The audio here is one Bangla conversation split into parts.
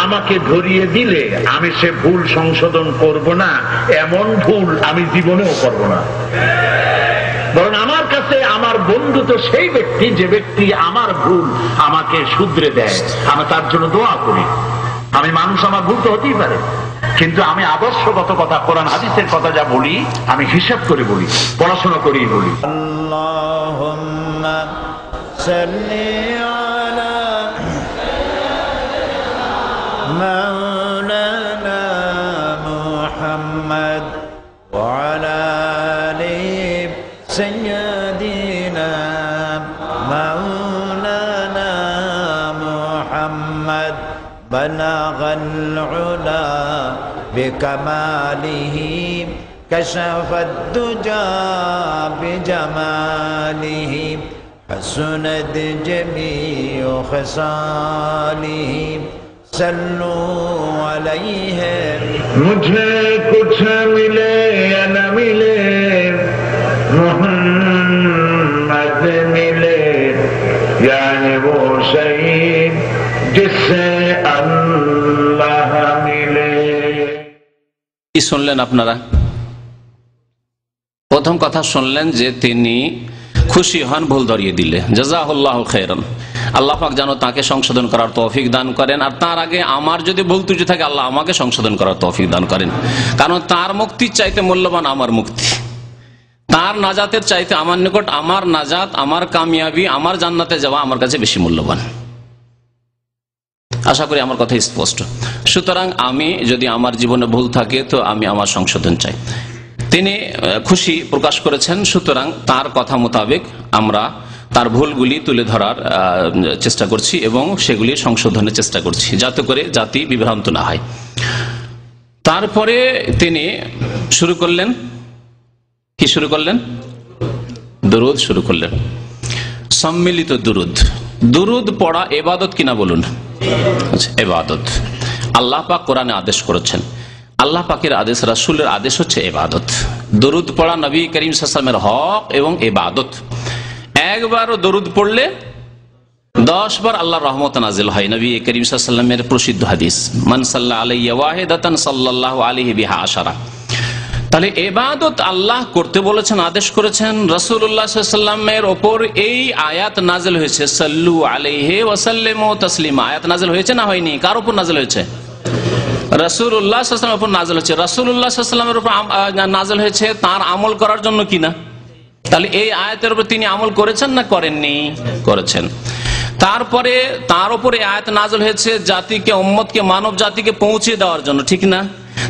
আমাকে ধরিয়ে দিলে আমি সে ভুল সংশোধন করব না, এমন ভুল আমি জীবনেও করব না। বরং আমার কাছে আমার বন্ধু তো সেই ব্যক্তি যে ব্যক্তি আমার ভুল আমাকে শুধরে দেয়, আমি তার জন্য দোয়া করি। আমি মানুষ, আমার ভুল তো হতেই পারে, কিন্তু আমি আদর্শগত কথা, কোরআন হাদিসের কথা যা বলি আমি হিসাব করে বলি, পড়াশোনা করেই বলি। আল্লাহুম্মা সাল্লি আলা মাওলানা মুহাম্মদ ওয়া আলা আলি সাইয়্যিদিনা মাওলানা মুহাম্মদ বালাগাল উলা বিকামালিহি কাশাফাদ দুজা বিজামালিহি হাসুনাত জামিউ খিসালিহি সল্লু আলাইহি। মুঝে কুছ মিলে या न मिले मोहम्मद मिले, यानी वो शहीद जिससे अल्लाह मिले। কি শুনলেন আপনারা? প্রথম কথা শুনলেন যে তিনি খুশি হন ভুল ধরিয়ে দিলে, জাযাহুল্লাহু খাইরান। আল্লাহ পাক যেন তাকে সংশোধন করার তৌফিক দান করেন, আর তার আগে আমার যদি ভুল ত্রুটি থাকে আল্লাহ আমাকে সংশোধন করার তৌফিক দান করেন। কারণ তার মুক্তির চাইতে মূল্যবান আমার মুক্তি, তার নাজাতের চাইতে আমার নিকট আমার নাজাত, আমার কামিয়াবি, আমার জান্নাতে যাওয়া আমার কাছে বেশি মূল্যবান। আশা করি আমার কথা স্পষ্ট। সুতরাং আমি যদি আমার জীবনে ভুল থাকে তো আমি আমার সংশোধন চাই। তিনি খুশি প্রকাশ করেছেন, সুতরাং তার কথা মোতাবেক আমরা তার ভুলগুলি তুলে ধরার চেষ্টা করছি এবং সেগুলি সংশোধনের চেষ্টা করছি, যাতে করে জাতি বিভ্রান্ত না হয়। তারপরে তিনি শুরু করলেন, কি শুরু করলেন? দুরুদ শুরু করলেন, সম্মিলিত দুরুদ। দুরুদ পড়া ইবাদত কিনা বলুন? ইবাদত। আল্লাহ পাক কোরআনে আদেশ করেছেন, আল্লাহ পাকের আদেশ, রাসূলের আদেশ হচ্ছে ইবাদত। দরুদ পড়া নবী করিম সাল্লাল্লাহু আলাইহি ওয়াসাল্লামের হক এবং ইবাদত। একবার দরুদ পড়লে 10 বার আল্লাহর রহমত নাজিল হয়। নবী করিম সাল্লাল্লাহু আলাইহি ওয়াসাল্লামের প্রসিদ্ধ হাদিস, মান সাল্লা আলাইহি ওয়াহিদাতান সাল্লাল্লাহু আলাইহি বিহা আশারা। তাহলে ইবাদত আল্লাহ করতে বলেছেন, আদেশ করেছেন। রাসূলুল্লাহ সাল্লাল্লাহু আলাইহি ওয়াসাল্লামের উপর এই আয়াত নাজিল হয়েছে, সাল্লু আলাইহি ওয়া সাল্লিমু তাসলিমা। আয়াত নাজিল হয়েছে না হয়নি? কার উপর নাজিল হয়েছে? রাসূলুল্লাহ সাল্লাল্লাহু আলাইহি ওয়াসাল্লামের উপর নাজিল হয়েছে। রাসূলুল্লাহ সাল্লাল্লাহু আলাইহি ওয়াসাল্লামের উপর নাজিল হয়েছে তার আমল করার জন্য কিনা? তাহলে এই আয়াতের উপর তিনি আমল করেছেন না করেননি? করেছেন। তারপরে তার উপরে আয়াত নাজিল হয়েছে জাতিকে, উম্মতকে, মানব জাতিকে পৌঁছে দেওয়ার জন্য, ঠিক না?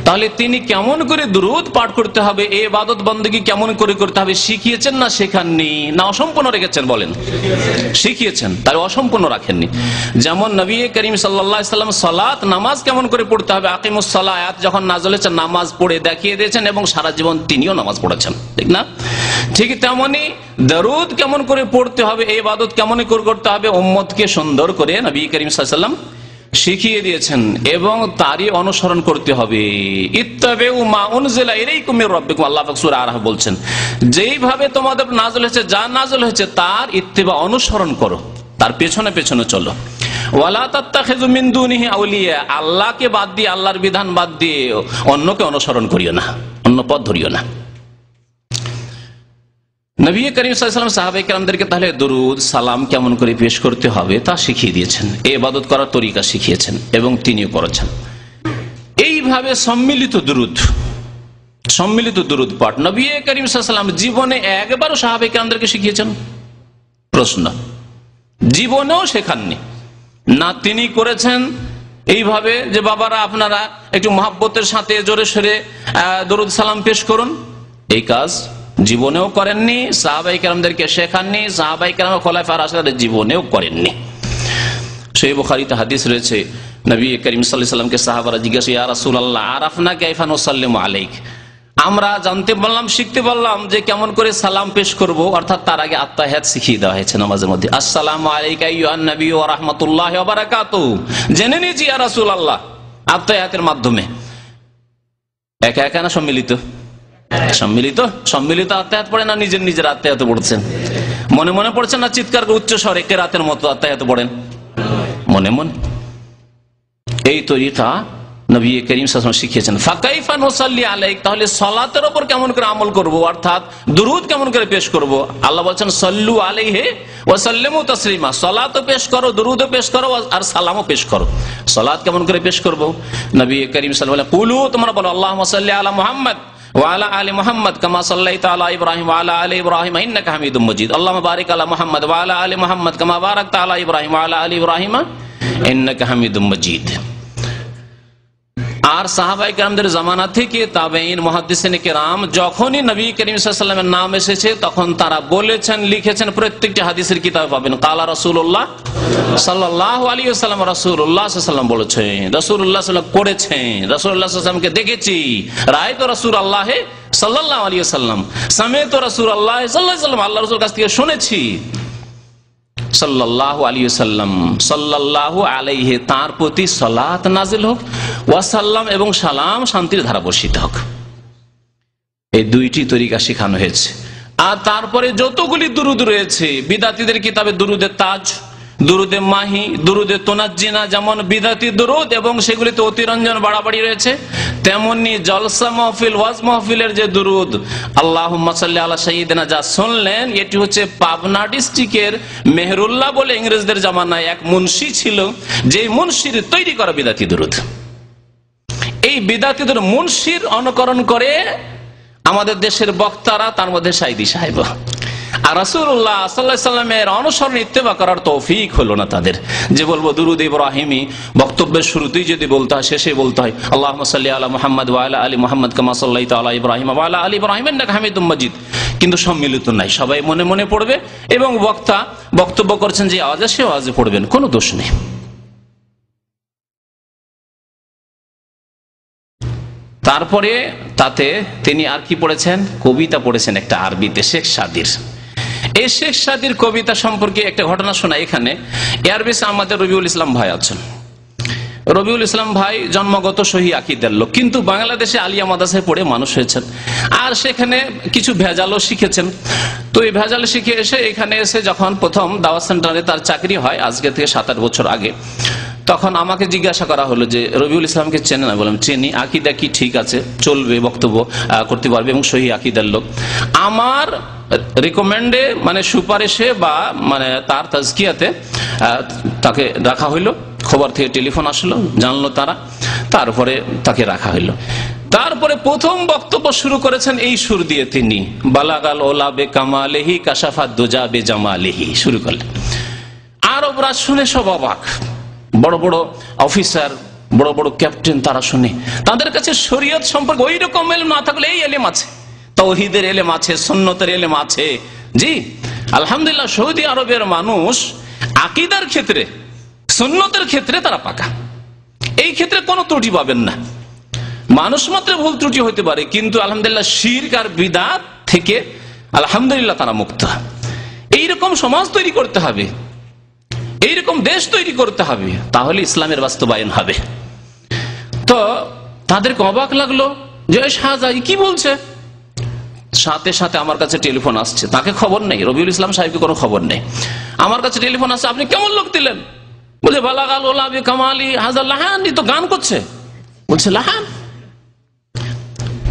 তাহলে তিনি কেমন করে দুরূদ পাঠ করতে হবে, এই ইবাদত বندگی কেমন করে করতে হবে শিখিয়েছেন না শেখাননি? না অসম্পূর্ণ রেখেছেন? বলেন, শিখিয়েছেন, তাহলে অসম্পূর্ণ রাখেননি। যেমন নবী করিম সাল্লাল্লাহু আলাইহি ওয়াসাল্লাম সালাত, নামাজ কেমন করে পড়তে হবে, আকিমুস সালাহ আয়াত যখন নাযিল হয়েছে নামাজ পড়ে দেখিয়ে দিয়েছেন এবং সারা জীবন তিনিও নামাজ পড়েছেন, ঠিক না? ঠিক তেমনি দরুদ কেমন করে পড়তে হবে, এই ইবাদত কেমন করে করতে হবে উম্মতকে সুন্দর করে নবী করিম সাল্লাল্লাহু আলাইহি ওয়াসাল্লাম শিখিয়ে দিয়েছেন এবং তারই অনুসরণ করতে হবে। ইত্তাবিউ মা উনজিলা ইলাইকুম মির রাব্বিকুম, আল্লাহ পাক সূরা আরাফ বলছেন, যেইভাবে তোমাদের নাযিল হয়েছে, যা নাযিল হয়েছে তার ইত্তিবা, অনুসরণ করো, তার পেছনে পেছনে চলো। ওয়ালা তাত্তাখিযু মিন দুনিহি আউলিয়া, আল্লাহকে বাদ দিয়ে, আল্লাহর বিধান বাদ দিয়ে অন্যকে অনুসরণ করিও না, অন্য পথ ধরিও না। নবী করিম সাল্লাল্লাহু আলাইহি ওয়াসাল্লাম সাহাবায়ে কেরামদেরকে তাহলে দরুদ সালাম কেমন করে পেশ করতে হবে তা শিখিয়ে দিয়েছেন, এই ইবাদত করার তরিকা শিখিয়েছেন এবং তিনিও করেছেন। এইভাবে সম্মিলিত দুরুদ পাঠ নবী করিম সাল্লাল্লাহু আলাইহি ওয়াসাল্লাম জীবনে একবারও সাহাবায়ে কেরামদেরকে শিখিয়েছেন? প্রশ্ন, জীবনেও শেখাননি না। তিনি করেছেন এইভাবে যে বাবারা আপনারা একটু মহব্বতের সাথে জোরে সোরে দরুদ সালাম পেশ করুন, এই কাজ জীবনেও করেননি, সাহাবায়ে কেরামদেরকে শেখাননি, সাহাবায়ে কেরাম খোলাফায়ে রাশিদিন জীবনেও করেননি। সহিহ বুখারীতে হাদিস রয়েছে, নবী করিম সাল্লাল্লাহু আলাইহি ওয়াসাল্লামকে সাহাবারা জিজ্ঞাসা, ইয়া রাসূলুল্লাহ আরাফনা কাইফা নুসাল্লিমু আলাইক, আমরা জানতে পারলাম, শিখতে পারলাম যে কেমন করে সালাম পেশ করব, অর্থাৎ তার আগে আত্তাহিয়াত শিখিয়ে দেওয়া হয়েছে নামাজের মধ্যে। আসসালামু আলাইকা আইয়ুহান নবী ওয়া রাহমাতুল্লাহি ওয়া বারাকাতুহু, জেনে নিয়েছি ইয়া রাসূলুল্লাহ আত্তাহিয়াতের মাধ্যমে। একা একা না সম্মিলিত? সম্মিলিত আত্তাহিয়াত পড়েন না নিজের আত্তাহিয়াত পড়ছেন? মনে মনে পড়ছেন না চিৎকার করে উচ্চ স্বরে কেরাতের মতো আত্তাহিয়াত পড়েন? মনে মনে এই তরিকা নবী করিম সাল্লাল্লাহু আলাইহি ওয়াসাল্লাম শিখিয়েছেন। ফাকাইফা নুসাল্লি আলাইক, তাহলে সালাতের উপর কেমন করে আমল করব, অর্থাৎ দুরূদ কেমন করে পেশ করব। আল্লাহ বলেন সাল্লু আলাইহি ওয়া সাল্লিমু তাসলিমা, সালাতও পেশ করো, দুরূদও পেশ করো, আর সালামও পেশ করো। সালাত কেমন করে পেশ করব? নবী করিম সাল্লাল্লাহু আলাইহি ওয়াসাল্লাম কুলু, তোমরা বলো আল্লাহুম্মা সাল্লি আলা মুহাম্মদ ওয়া আলা আলি মুহাম্মদ কামা সাল্লাইতা আলা ইব্রাহিম ওয়া আলা আলি ইব্রাহিম ইন্নাকা হামিদুম মাজিদ। আল্লাহুম্মা বারিক আলা মুহাম্মদ ওয়া আলা আলি মুহাম্মদ কামা বারাকতা আলা ইব্রাহিম ওয়া আলা আলি ইব্রাহিম ইন্নাকা হামিদুম মাজিদ। আর সাহাবায়ে কেরামদের জামানা থেকে তাবেঈন, মুহাদ্দিসিনে কেরাম যখনই নবী করিম সাল্লাল্লাহু আলাইহি ওয়াসাল্লামের নাম এসেছে তখন তারা বলেছেন, লিখেছেন, প্রত্যেকটি হাদিসের কিতাবে পাবেন কালা রাসূলুল্লাহ সাল্লাল্লাহু আলাইহি ওয়াসাল্লাম, রাসূলুল্লাহ সাল্লাল্লাহু আলাইহি ওয়াসাল্লাম বলেছেন, রাসূলুল্লাহ সাল্লাল্লাহু আলাইহি ওয়াসাল্লাম করেছেন, রাসূলুল্লাহ সাল্লাল্লাহু আলাইহি ওয়াসাল্লামকে দেখেছি, রাআইতু রাসূলুল্লাহ সাল্লাল্লাহু আলাইহি ওয়াসাল্লাম, সামি'তু রাসূলুল্লাহ সাল্লাল্লাহু আলাইহি ওয়াসাল্লাম, আল্লাহর রাসূলের কাছ থেকে শুনেছি সাল্লাল্লাহু আলাইহি ওয়াসাল্লাম, সাল্লাল্লাহু আলাইহি, তার প্রতি সালাত নাজিল হোক, ওয়াসাল্লাম এবং সালাম, শান্তির ধারা বর্ষিত হোক। এই দুইটি তরিকা শেখানো হয়েছে। আর তারপরে যতগুলি দুরুদ রয়েছে, বিদাতীদের কিতাবে দুরুদে তাজ, দুরুদে মাহি, দুরুদে তোনাজ্জিনা, যেমন বিদাতি দুরুদ এবং সেগুলিতে অতিরঞ্জন বাড়াবাড়ি রয়েছে, তেমনি জলসা মাহফিল, ওয়াজ মাহফিলের যে দুরুদ আল্লাহুম্মা সাল্লি আলা সাইয়্যিদিনা, যা শুনলেন, এটি হচ্ছে পাবনা ডিস্ট্রিক্টের মেহরুল্লাহ বলে ইংরেজদের জামানায় এক মুন্সি ছিল, যে মুন্সির তৈরি করা বিদাতি দুরুদ। এই বিদাতি দুরুদ মুন্সির অনুকরণ করে আমাদের দেশের বক্তারা, তার মধ্যে সাইদি সাহেব। আর রাসূলুল্লাহ সাল্লাল্লাহু আলাইহি ওয়াসাল্লামের অনুসরণ ইত্তেবা করার তৌফিক হলো না তাদের, যে বলবো দুরুদ ইব্রাহিমি বক্তব্যের শুরুতেই যদি বলতে হয়, শেষে বলতে হয় আল্লাহুম্মা সাল্লি আলা মুহাম্মদ ওয়া আলা আলি মুহাম্মদ কামা সাল্লাইতা আলা ইব্রাহিম ওয়া আলা আলি ইব্রাহিম ইন্নাকা হামিদুম মাজিদ, কিন্তু সম্মিলিত নাই, সবাই মনে মনে পড়বে এবং বক্তা বক্তব্য করছেন যে আওয়াজে, সে আওয়াজে পড়বেন, কোনো দোষ নেই। তারপরে তাতে তিনি আর কি পড়েছেন, কবিতা পড়েছেন একটা আরবিতে, শেখ সাদির। এই শেখ সাদির কবিতা সম্পর্কে একটা ঘটনা শোনা। এখানে এয়ারবেসে আমাদের রবিউল ইসলাম ভাই আছেন। রবিউল ইসলাম ভাই জন্মগত সহি আকীদার লোক, কিন্তু বাংলাদেশে আলিয়া মাদ্রাসায় পড়ে মানুষ হয়েছেন, আর সেখানে কিছু ভেজালও শিখেছেন। তো এই ভেজাল শিখে এসে এখানে এসে যখন প্রথম দাওয়াত সেন্টারে তার চাকরি হয়, আজকে থেকে 7-8 বছর আগে, তখন আমাকে জিজ্ঞাসা করা হলো যে রবিউল ইসলামকে চেনে না? বললাম চিনি, আকীদা কি ঠিক আছে, চলবে, বক্তব্য করতে পারবে এবং সহি আকীদার লোক। আমার রিকমেন্ডে, মানে সুপারিশে বা মানে তার তাজকিয়াতে তাকে রাখা হইলো, খবর থেকে টেলিফোন আসলো, জানলো তারা, তারপরে তাকে রাখা হইলো। তারপরে প্রথম বক্তব্য শুরু করেছেন এই সুর দিয়ে, তিনি বালাগাল ওলা বে কামালেহি কাশাফাত দুজা বে জামালেহি শুরু করলেন। আরবরা শুনে সব অবাক, বড় বড় অফিসার, বড় বড় ক্যাপ্টেন, তারা শুনে, তাদের কাছে শরীয়ত সম্পর্কে ওই রকম এলেম না থাকলে এই এলেম আছে, তাওহীদের এলেম আছে, সুন্নতের এলেম আছে। জি আলহামদুলিল্লাহ, সৌদি আরবের মানুষ আকীদার ক্ষেত্রে, সুন্নতের ক্ষেত্রে তারা পাকা, এই ক্ষেত্রে কোনো ত্রুটি পাবেন না। মানুষ মাত্র ভুল ত্রুটি হতে পারে, কিন্তু আলহামদুলিল্লাহ শিরক আর বিদআত থেকে আলহামদুলিল্লাহ তারা মুক্ত। এইরকম সমাজ তৈরি করতে হবে, এইরকম দেশ তৈরি করতে হবে, তাহলে ইসলামের বাস্তবায়ন হবে। তো তাদেরকে অবাক লাগলো যে শাহজাহান কি বলছে। সাথে সাথে আমার কাছে টেলিফোন আসছে, তাকে খবর নেই, রবিউল ইসলাম সাহেবকে কোনো খবর নেই, আমার কাছে টেলিফোন আসছে, আপনি কেমন লোক দিলেন? বলছে বালাগাল ওলা বি কামালি হাজার লাহান, তো গান করছে, বলছে লাহান।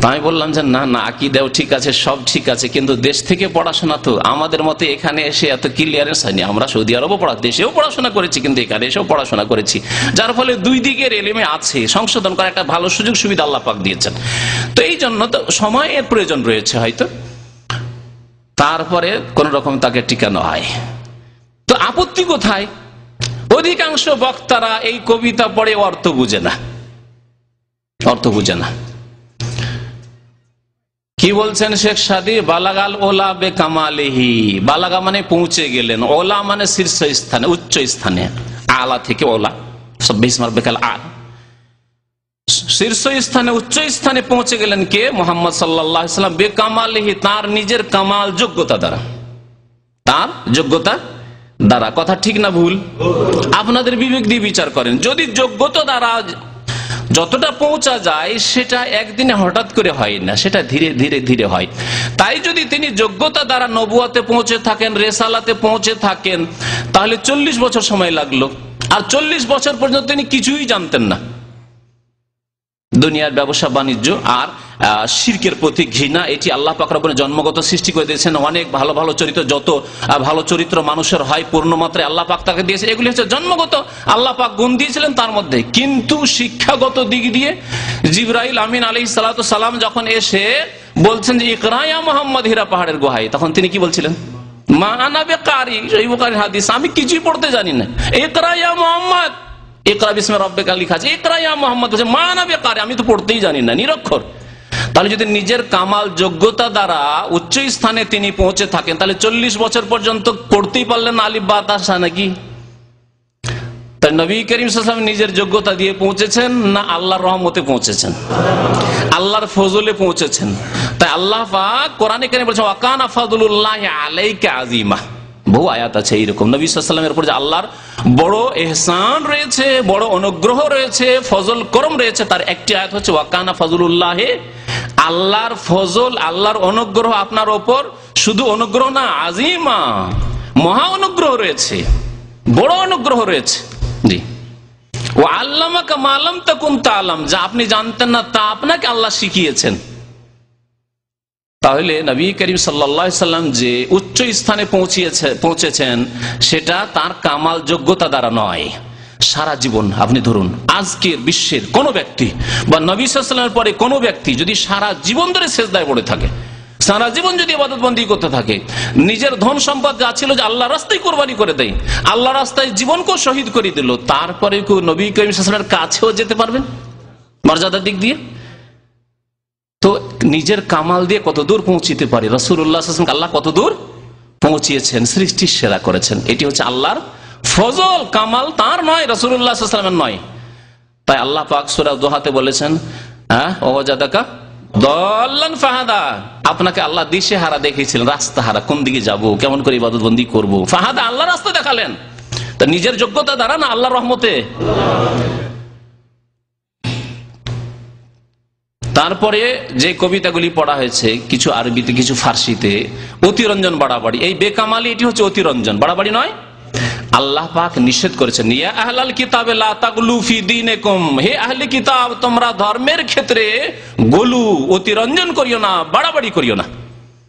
আমি বললাম যে না না, আকীদাও ঠিক আছে, সব ঠিক আছে, কিন্তু দেশ থেকে পড়াশোনা তো আমাদের মতে এখানে এসে এত ক্লিয়ারেন্স হয়নি। আমরা সৌদি আরবও দেশেও পড়াশোনা করেছি, কিন্তু এখানে এসেও পড়াশোনা করেছি, যার ফলে দুই দিকের এলেমে আছে, সংশোধন করার একটা ভালো সুযোগ সুবিধা আল্লাহ পাক দিয়েছেন। তো এই জন্য তো সময়ের প্রয়োজন রয়েছে হয়তো, তারপরে কোন রকম তাকে টিকানো হয়। তো আপত্তি কোথায়? অধিকাংশ বক্তারা এই কবিতা পড়ে অর্থ বুঝে না, অর্থ বুঝে না। কি বলছেন শেখ সাদি? বালাগাল ওলা বে কামালেহি, বালাগা মানে পৌঁছে গেলেন, ওলা মানে শীর্ষ স্থানে, উচ্চ স্থানে, আলা থেকে ওলা, সব বিসমার বেকাল আল, শীর্ষ স্থানে, উচ্চ স্থানে পৌঁছে গেলেন কে? মুহাম্মদ সাল্লাল্লাহু আলাইহি ওয়াসাল্লাম, বে কামালেহি, তার নিজের কামাল, যোগ্যতা দ্বারা, তার যোগ্যতা দ্বারা। কথা ঠিক না ভুল? আপনাদের বিবেক দিয়ে বিচার করেন। যদি যোগ্যতা দ্বারা যতটা পৌঁছা যায় সেটা একদিনে হঠাৎ করে হয় না, সেটা ধীরে ধীরে ধীরে হয়। তাই যদি তিনি যোগ্যতা দ্বারা নবুয়াতে পৌঁছে থাকেন, রেসালাতে পৌঁছে থাকেন, তাহলে 40 বছর সময় লাগলো, আর 40 বছর পর্যন্ত তিনি কিছুই জানতেন না। দুনিয়ার ব্যবসা বাণিজ্য আর শিরকের প্রতি ঘৃণা, এটি আল্লাহ পাক রব্বুল জন্মগত সৃষ্টি করে দিয়েছেন। অনেক ভালো ভালো চরিত্র, যত ভালো চরিত্র মানুষের হয় পূর্ণ মাত্রায় আল্লাহ পাক তাকে দিয়েছে, এগুলি হচ্ছে জন্মগত আল্লাহ পাক গুণ দিয়েছিলেন তার মধ্যে। কিন্তু শিক্ষাগত দিক দিয়ে জিবরাইল আমিন আলাইহিস সালাতু সালাম যখন এসে বলছেন যে ইকরা ইয়া মুহাম্মদ হীরা পাহাড়ের গুহায়, তখন তিনি কি বলছিলেন? মা আনা বিকারি, সহিহ বুখারীর হাদিস, আমি কিছুই পড়তে জানি না। ইকরা ইয়া মুহাম্মদ, ইকরা বিসমি রাব্বিকা লেখা আছে, ইকরা ইয়া মুহাম্মদ বলছে মা আনা বিকারি, আমি তো পড়তেই জানি না, নিরক্ষর। তাহলে যদি নিজের কামাল যোগ্যতা দ্বারা উচ্চ স্থানে তিনি পৌঁছে থাকেন, তাহলে 40 বছর পর্যন্ত পড়তেই পারলেন না আলিফ বা তা নাকি? তাই নবী করিম সাল্লাল্লাহু আলাইহি ওয়াসাল্লাম নিজের যোগ্যতা দিয়ে পৌঁছেছেন না আল্লাহর রহমতে পৌঁছেছেন, আল্লাহর ফজলে পৌঁছেছেন? তাই আল্লাহ পাক কোরআনে কারিমে বলেছেন ওয়া কানা ফাদলুল্লাহি আলাইকা আযীমা। বহু আয়াত আছে এইরকম নবী সাল্লাল্লাহু আলাইহি ওয়াসাল্লামের উপর যে আল্লাহর বড় ইহসান রয়েছে, বড় অনুগ্রহ রয়েছে, ফজল করম রয়েছে। তার একটি আয়াত হচ্ছে ওয়া কানা ফাদলুল্লাহি, আল্লাহর ফজল, আল্লাহর অনুগ্রহ আপনার ওপর শুধু অনুগ্রহ না, আযীমা, মহা অনুগ্রহ রয়েছে, বড় অনুগ্রহ রয়েছে। জি, ওয়া আল্লামাকা মা লাম তাকুন তা'লাম, যা আপনি জানতেন না তা আপনাকে আল্লাহ শিখিয়েছেন। তাহলে নবী করিম সাল্লাল্লাহু আলাইহি সাল্লাম যে উচ্চ স্থানে পৌঁছেছেন সেটা তার কামাল যোগ্যতা দ্বারা নয়। সারা জীবন আপনি ধরুন আজকের বিশ্বের কোন ব্যক্তি বা নবী সাল্লাল্লাহু আলাইহি সাল্লামের পরে কোন ব্যক্তি যদি সারা জীবন ধরে সিজদায় পড়ে থাকে, সারা জীবন যদি ইবাদত বন্দি করতে থাকে, নিজের ধন সম্পদ যা ছিল যে আল্লাহ রাস্তায় কোরবানি করে দেয়, আল্লাহ রাস্তায় জীবনকেও শহীদ করে দিল, তারপরে কেউ নবী করিম সাল্লাল্লাহু আলাইহি সাল্লামের কাছেও যেতে পারবেন মর্যাদার দিক দিয়ে? তো নিজের কামাল দিয়ে কত দূর পৌঁছিতে পারে? রাসূলুল্লাহ সাল্লাল্লাহু আলাইহি ওয়াসাল্লাম আল্লাহ কত দূর পৌঁছিয়েছেন, সৃষ্টির সেরা করেছেন। এটি হচ্ছে আল্লাহর ফজল, কামাল তার নয়, রাসূলুল্লাহ সাল্লাল্লাহু আলাইহি ওয়াসাল্লামের নয়। তাই আল্লাহ পাক সূরা দোহাতে বলেছেন ওয়াজাদাকা দাল্লান ফাহাদা, আপনাকে আল্লাহ দিশে হারা দেখিয়েছিলেন, রাস্তা হারা, কোন দিকে যাব, কেমন করে ইবাদত বন্দি করব, ফাহাদা, আল্লাহ রাস্তা দেখালেন। তা নিজের যোগ্যতা দ্বারা না আল্লাহর রহমতে। তারপরে যে কবিতাগুলি পড়া হয়েছে, কিছু আরবিতে কিছু ফার্সিতে, অতিরঞ্জন বাড়াবাড়ি, এই বেকামালি, এটি হচ্ছে অতিরঞ্জন বাড়াবাড়ি নয়। আল্লাহ পাক নিষেধ করেছেন ইয়া আহলাল কিতাবে লা তাগলু ফি দীনিকুম, হে আহলে কিতাব তোমরা ধর্মের ক্ষেত্রে গলু, অতিরঞ্জন করিও না, বাড়াবাড়ি করিও না,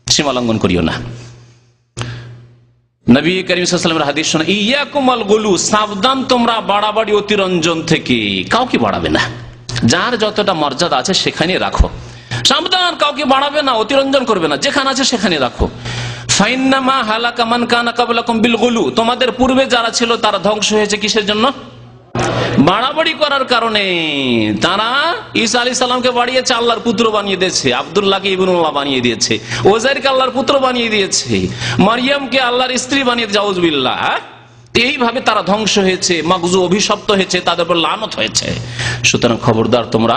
সীমা লঙ্ঘন করিও না। নবী করিম সাল্লাল্লাহু আলাইহি ওয়াসাল্লামের হাদিস শুনে ইয়াকুমাল গুলু, সাবধান তোমরা বাড়াবাড়ি অতিরঞ্জন থেকে, কাউকে বাড়াবে না, যার যতটা মর্যাদা আছে সেখানে রাখো, সাবধান, কাউকে বাড়াবে না, অতিরঞ্জন করবে না, যেখানে আছে সেখানে রাখো। ফাইন্নামা হালাকা মান কানা ক্বাবলাকুম বিল গুলু, তোমাদের পূর্বে যারা ছিল তারা ধ্বংস হয়েছে কিসের জন্য? বাড়াবাড়ি করার কারণে। তারা ঈসা আলাইহিস সালামকে বাড়িয়েছে, আল্লাহর পুত্র বানিয়ে দিয়েছে, আব্দুল্লাহকে ইবনুল্লাহ বানিয়ে দিয়েছে, ওযাইরকে আল্লাহর পুত্র বানিয়ে দিয়েছে, মারইয়ামকে আল্লাহর স্ত্রী বানিয়ে দিয়েছে, আউযুবিল্লাহ। এইভাবে তারা ধ্বংস হয়েছে, মাগজু অভিশপ্ত হয়েছে, তাদের উপর লানত হয়েছে। সুতরাং খবরদার তোমরা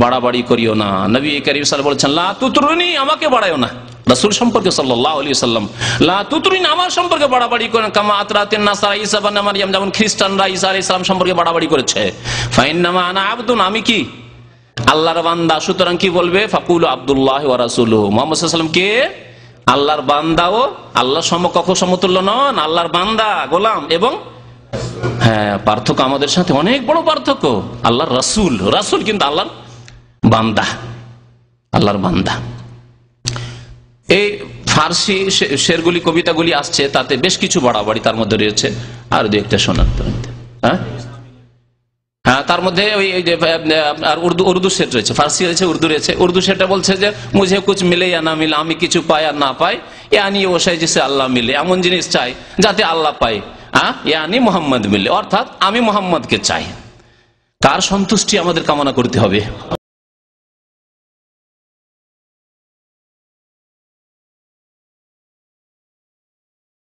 বাড়াবাড়ি করিও না। নবী করিম সাল্লাল্লাহু আলাইহি ওয়াসাল্লাম বলেছেন লা তুতরুনি, আমাকে বাড়ায়ও না, রাসূল সম্পর্কে সাল্লাল্লাহু আলাইহি ওয়াসাল্লাম, লা তুতরুনি, আমার সম্পর্কে বাড়াবাড়ি করেন, কামা আতরাতিন নাসারা ঈসা ইবনে মারইয়াম, যেমন খ্রিস্টানরা ঈসা আলাইহিস সালাম সম্পর্কে বাড়াবাড়ি করেছে। ফাইন্নামা আনা আবদুন, আমি কি আল্লাহর বান্দা, সুতরাং কি বলবে? ফাকুলু আব্দুল্লাহি ওয়া রাসূলুহু, মুহাম্মদ সাল্লাল্লাহু আলাইহি ওয়াসাল্লাম কে? আল্লাহর বান্দাও, আল্লাহর সমকক্ষ সমতুল্য নন, আল্লাহর বান্দা, গোলাম। এবং হ্যাঁ, পার্থক্য আমাদের সাথে অনেক বড় পার্থক্য। আল্লাহর রাসূল, রাসূল কিন্তু আল্লাহর বান্দা, আল্লাহর বান্দা। এই ফার্সি শেরগুলি, কবিতাগুলি আসছে, তাতে বেশ কিছু বাড়াবাড়ি তার মধ্যে রয়েছে। আর দু একটা শোনার, হ্যাঁ, তার মধ্যে ওই যে উর্দু সেট রয়েছে, ফার্সি রয়েছে, উর্দু রয়েছে। উর্দু সেটটা বলছে যে মুঝে কুছ মিলে ইয়া না মিলে, আমি কিছু পাই আর না পাই, ইয়ানি ও শাই জিসে আল্লাহ মিলে, এমন জিনিস চাই যাতে আল্লাহ পাই, ইয়ানি মুহাম্মদ মিলে, অর্থাৎ আমি মুহাম্মদকে চাই। কার সন্তুষ্টি আমাদের কামনা করতে হবে?